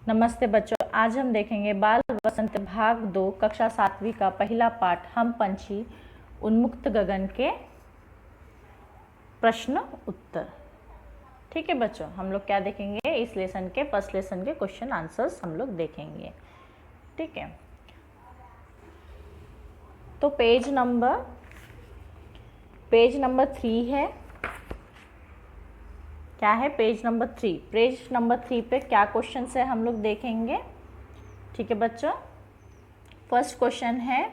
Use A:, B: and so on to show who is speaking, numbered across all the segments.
A: नमस्ते बच्चों, आज हम देखेंगे बाल वसंत भाग 2 कक्षा 7वीं का पहला पाठ हम पंछी उन्मुक्त गगन के प्रश्न उत्तर। ठीक है बच्चों, हम लोग क्या देखेंगे, इस लेसन के फर्स्ट लेसन के क्वेश्चन आंसर्स हम लोग देखेंगे। ठीक है, तो पेज नंबर 3 है। क्या है? Page number 3। पेज नंबर 3 पे क्या क्वेश्चन है हम लोग देखेंगे। ठीक है बच्चों, फर्स्ट क्वेश्चन है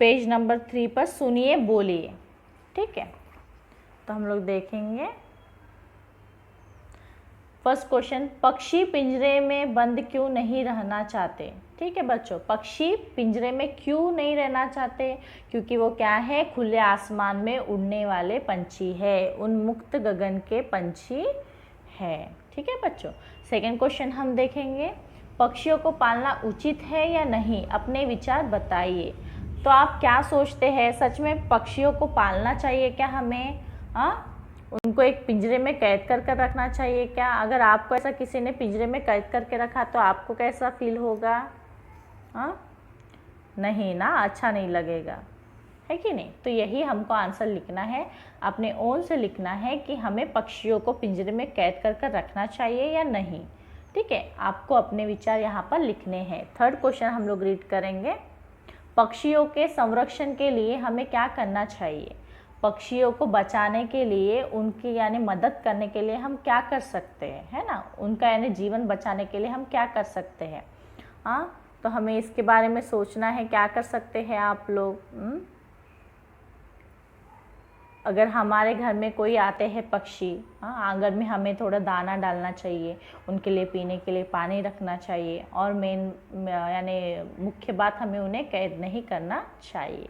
A: पेज नंबर 3 पर, सुनिए बोलिए। ठीक है, तो हम लोग देखेंगे फर्स्ट क्वेश्चन, पक्षी पिंजरे में बंद क्यों नहीं रहना चाहते। ठीक है बच्चों, पक्षी पिंजरे में क्यों नहीं रहना चाहते? क्योंकि वो क्या है, खुले आसमान में उड़ने वाले पंछी है, उन्मुक्त गगन के पंछी है। ठीक है बच्चों, सेकंड क्वेश्चन हम देखेंगे, पक्षियों को पालना उचित है या नहीं, अपने विचार बताइए। तो आप क्या सोचते हैं, सच में पक्षियों को पालना चाहिए क्या हमें? उनको एक पिंजरे में कैद कर कर रखना चाहिए क्या? अगर आपको ऐसा किसी ने पिंजरे में कैद करके रखा तो आपको कैसा फील होगा? नहीं ना, अच्छा नहीं लगेगा, है कि नहीं? तो यही हमको आंसर लिखना है, अपने ओन से लिखना है कि हमें पक्षियों को पिंजरे में कैद कर कर रखना चाहिए या नहीं। ठीक है, आपको अपने विचार यहाँ पर लिखने हैं। थर्ड क्वेश्चन हम लोग रीड करेंगे, पक्षियों के संरक्षण के लिए हमें क्या करना चाहिए? पक्षियों को बचाने के लिए, उनकी यानी मदद करने के लिए हम क्या कर सकते हैं, है ना? उनका यानी जीवन बचाने के लिए हम क्या कर सकते हैं? तो हमें इसके बारे में सोचना है, क्या कर सकते हैं आप लोग। अगर हमारे घर में कोई आते हैं पक्षी, आंगन में हमें थोड़ा दाना डालना चाहिए, उनके लिए पीने के लिए पानी रखना चाहिए, और मेन यानी मुख्य बात, हमें उन्हें कैद नहीं करना चाहिए।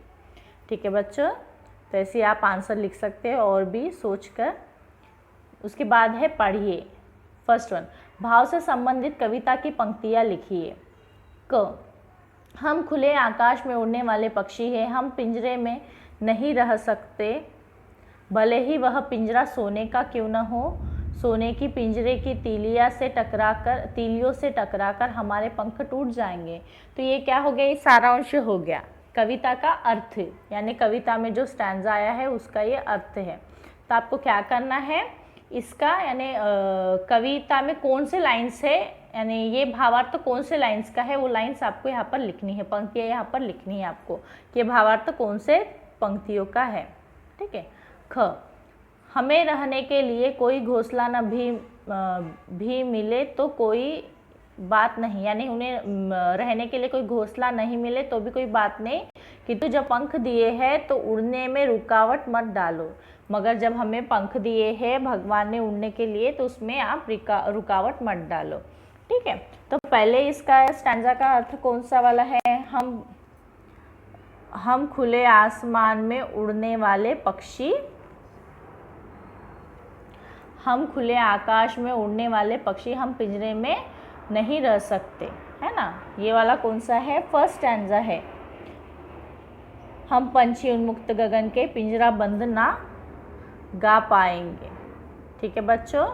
A: ठीक है बच्चों, तो ऐसे आप आंसर लिख सकते हैं और भी सोचकर। उसके बाद है पढ़िए। फर्स्ट वन, भाव से संबंधित कविता की पंक्तियाँ लिखिए। क, हम खुले आकाश में उड़ने वाले पक्षी हैं, हम पिंजरे में नहीं रह सकते, भले ही वह पिंजरा सोने का क्यों न हो। सोने की पिंजरे की तीलियों से टकराकर हमारे पंख टूट जाएंगे। तो ये क्या हो गया, ये सारांश हो गया कविता का अर्थ, यानी कविता में जो स्टैंजा आया है उसका ये अर्थ है। तो आपको क्या करना है, इसका यानी कविता में कौन से लाइन्स है, यानी ये भावार्थ तो कौन से लाइन्स का है, वो लाइन्स आपको यहाँ पर लिखनी है, पंक्तियाँ यहाँ पर लिखनी है आपको कि ये भावार्थ कौन से पंक्तियों का है। ठीक है। ख, हमें रहने के लिए कोई घोंसला न भी मिले तो कोई बात नहीं, यानी उन्हें रहने के लिए कोई घोंसला नहीं मिले तो भी कोई बात नहीं, किंतु जब पंख दिए हैं तो उड़ने में रुकावट मत डालो। मगर जब हमें पंख दिए हैं भगवान ने उड़ने के लिए, तो उसमें आप रुकावट मत डालो। ठीक है, तो पहले इसका स्टैंजा का अर्थ कौन सा वाला है, हम खुले आसमान में उड़ने वाले पक्षी, हम खुले आकाश में उड़ने वाले पक्षी, हम पिंजरे में नहीं रह सकते, है ना? ये वाला कौन सा है, फर्स्ट स्टैंजा है। हम पंछी उन्मुक्त गगन के पिंजरा बंद ना गा पाएंगे। ठीक है बच्चों,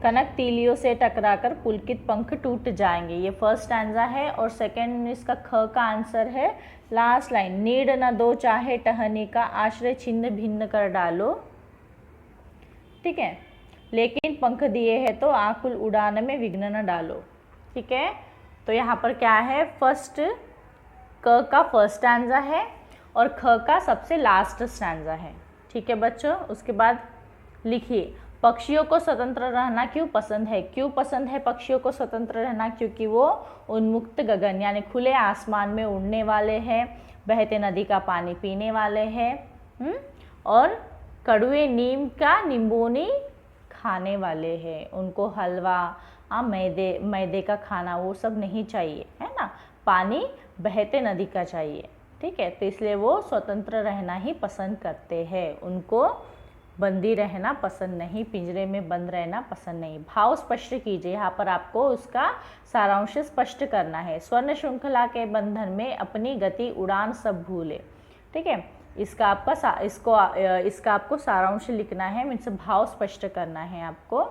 A: कनक तीलियों से टकराकर पुलकित पंख टूट जाएंगे, ये फर्स्ट स्टैंजा है। और सेकंड इसका ख का आंसर है लास्ट लाइन, नीड न दो चाहे टहनी का, आश्रय छिन्न भिन्न कर डालो। ठीक है, लेकिन पंख दिए हैं तो आकुल उड़ान में विघ्न न डालो। ठीक है, तो यहाँ पर क्या है, फर्स्ट क का फर्स्ट स्टैंजा है और ख का सबसे लास्ट स्टैंजा है। ठीक है बच्चों, उसके बाद लिखिए, पक्षियों को स्वतंत्र रहना क्यों पसंद है। क्यों पसंद है पक्षियों को स्वतंत्र रहना? क्योंकि वो उन्मुक्त गगन यानी खुले आसमान में उड़ने वाले हैं, बहते नदी का पानी पीने वाले हैं, और कड़ुए नीम का निम्बोनी खाने वाले हैं। उनको हलवा, मैदे का खाना वो सब नहीं चाहिए, है ना? पानी बहते नदी का चाहिए। ठीक है, तो इसलिए वो स्वतंत्र रहना ही पसंद करते हैं, उनको बंदी रहना पसंद नहीं, पिंजरे में बंद रहना पसंद नहीं। भाव स्पष्ट कीजिए, यहाँ पर आपको उसका सारांश स्पष्ट करना है। स्वर्ण श्रृंखला के बंधन में अपनी गति उड़ान सब भूले। ठीक है, इसका आपको सारांश लिखना है, मीन्स भाव स्पष्ट करना है आपको।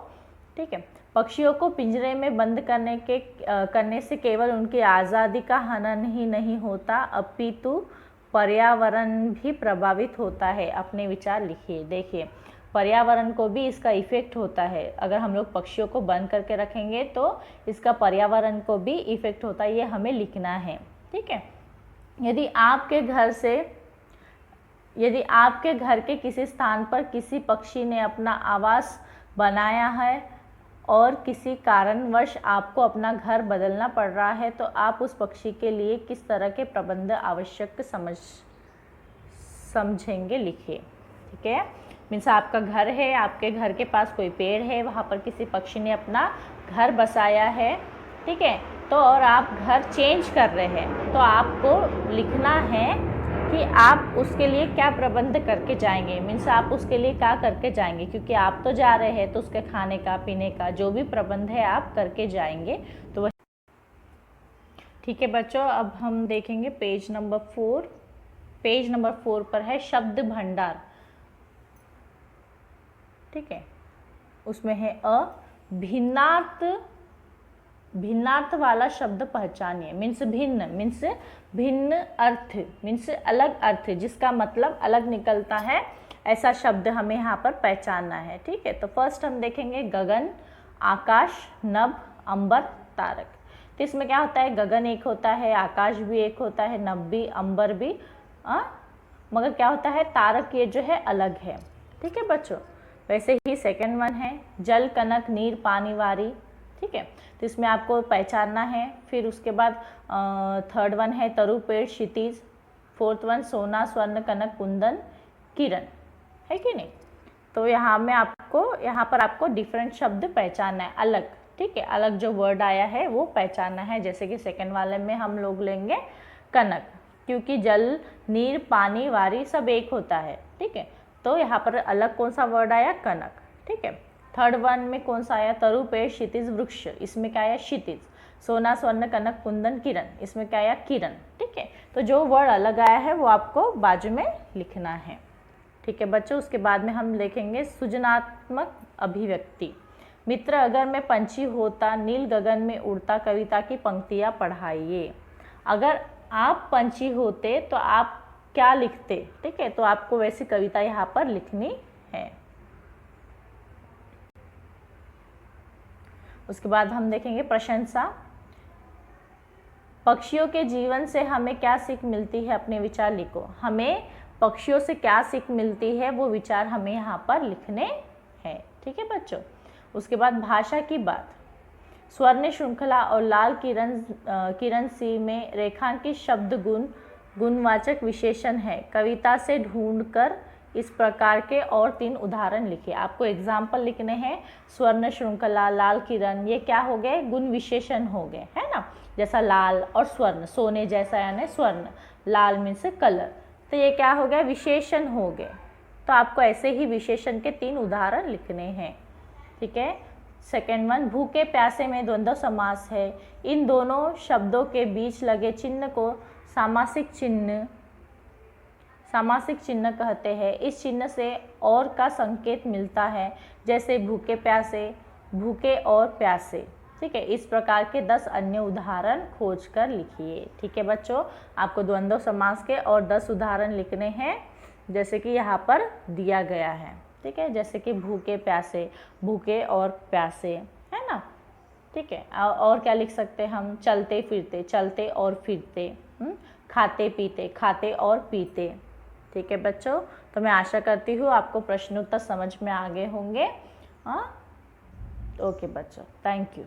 A: ठीक है। पक्षियों को पिंजरे में बंद करने से केवल उनकी आज़ादी का हनन ही नहीं होता, अपितु पर्यावरण भी प्रभावित होता है। अपने विचार लिखिए। देखिए, पर्यावरण को भी इसका इफ़ेक्ट होता है। अगर हम लोग पक्षियों को बंद करके रखेंगे तो इसका पर्यावरण को भी इफ़ेक्ट होता है, ये हमें लिखना है। ठीक है। यदि आपके घर के किसी स्थान पर किसी पक्षी ने अपना आवास बनाया है और किसी कारणवश आपको अपना घर बदलना पड़ रहा है, तो आप उस पक्षी के लिए किस तरह के प्रबंध आवश्यक समझेंगे, लिखिए। ठीक है। मीन्स आपका घर है, आपके घर के पास कोई पेड़ है, वहाँ पर किसी पक्षी ने अपना घर बसाया है। ठीक है। तो और आप घर चेंज कर रहे हैं, तो आपको लिखना है कि आप उसके लिए क्या प्रबंध करके जाएंगे। मीन्स आप उसके लिए क्या करके जाएंगे, क्योंकि आप तो जा रहे हैं तो उसके खाने का, पीने का जो भी प्रबंध है आप करके जाएंगे। तो वह ठीक है बच्चों, अब हम देखेंगे पेज नंबर 4। पेज नंबर 4 पर है शब्द भंडार। ठीक है। उसमें है भिन्नार्थ वाला शब्द पहचानिए। मीन्स भिन्न अर्थ, मीन्स अलग अर्थ, जिसका मतलब अलग निकलता है, ऐसा शब्द हमें यहाँ पर पहचानना है। ठीक है। तो फर्स्ट हम देखेंगे गगन, आकाश, नभ, अंबर, तारक। तो इसमें क्या होता है, गगन एक होता है, आकाश भी एक होता है, नभ भी, अंबर भी, मगर क्या होता है, तारक ये जो है अलग है। ठीक है बच्चों। वैसे ही सेकंड वन है जल, कनक, नीर, पानी, वारी। ठीक है। तो इसमें आपको पहचानना है। फिर उसके बाद थर्ड वन है तरु, पेड़, क्षितिज। फोर्थ वन सोना, स्वर्ण, कनक, कुंदन, किरण, है कि नहीं। तो यहाँ पर आपको डिफरेंट शब्द पहचानना है, अलग। ठीक है। अलग जो वर्ड आया है वो पहचानना है। जैसे कि सेकंड वाले में हम लोग लेंगे कनक, क्योंकि जल, नीर, पानी, वारी सब एक होता है। ठीक है। तो यहाँ पर अलग कौन सा वर्ड आया, कनक। ठीक है। थर्ड वन में कौन सा आया, तरु, पेड़, क्षितिज, वृक्ष। इसमें क्या आया, क्षितिज। सोना, स्वर्ण, कनक, कुंदन, किरण। इसमें क्या आया, किरण। ठीक है। तो जो वर्ड अलग आया है वो आपको बाजू में लिखना है। ठीक है बच्चों। उसके बाद में हम देखेंगे सृजनात्मक अभिव्यक्ति। मित्र, अगर मैं पंछी होता, नील गगन में उड़ता, कविता की पंक्तियाँ पढ़ाइए। अगर आप पंछी होते तो आप क्या लिखते। ठीक है। तो आपको वैसी कविता यहाँ पर लिखनी है। उसके बाद हम देखेंगे प्रशंसा। पक्षियों के जीवन से हमें क्या सीख मिलती है, अपने विचार लिखो। हमें पक्षियों से क्या सीख मिलती है वो विचार हमें यहाँ पर लिखने हैं। ठीक है बच्चों। उसके बाद भाषा की बात। स्वर्ण श्रृंखला और लाल किरण सी में रेखांकित शब्द गुणवाचक विशेषण है। कविता से ढूंढकर इस प्रकार के और 3 उदाहरण लिखिए। आपको एग्जाम्पल लिखने हैं। स्वर्ण श्रृंखला, लाल किरण, ये क्या हो गए, गुण विशेषण हो गए, है ना। जैसा लाल और स्वर्ण, सोने जैसा यानी स्वर्ण, लाल मीन्स कलर, तो ये क्या हो गया, विशेषण हो गए। तो आपको ऐसे ही विशेषण के 3 उदाहरण लिखने हैं। ठीक है। सेकेंड वन, भूखे प्यासे में द्वंद्व समास है। इन दोनों शब्दों के बीच लगे चिन्ह को सामासिक चिन्ह कहते हैं। इस चिन्ह से और का संकेत मिलता है, जैसे भूखे प्यासे, भूखे और प्यासे। ठीक है। इस प्रकार के 10 अन्य उदाहरण खोज कर लिखिए। ठीक है बच्चों। आपको द्वंद्व समास के और 10 उदाहरण लिखने हैं, जैसे कि यहाँ पर दिया गया है। ठीक है। जैसे कि भूखे प्यासे, भूखे और प्यासे, है ना। ठीक है। और क्या लिख सकते हैं हम, चलते फिरते, चलते और फिरते, खाते पीते, खाते और पीते। ठीक है बच्चों। तो मैं आशा करती हूँ आपको प्रश्न उत्तर समझ में आ गए होंगे। हाँ, ओके बच्चों, थैंक यू।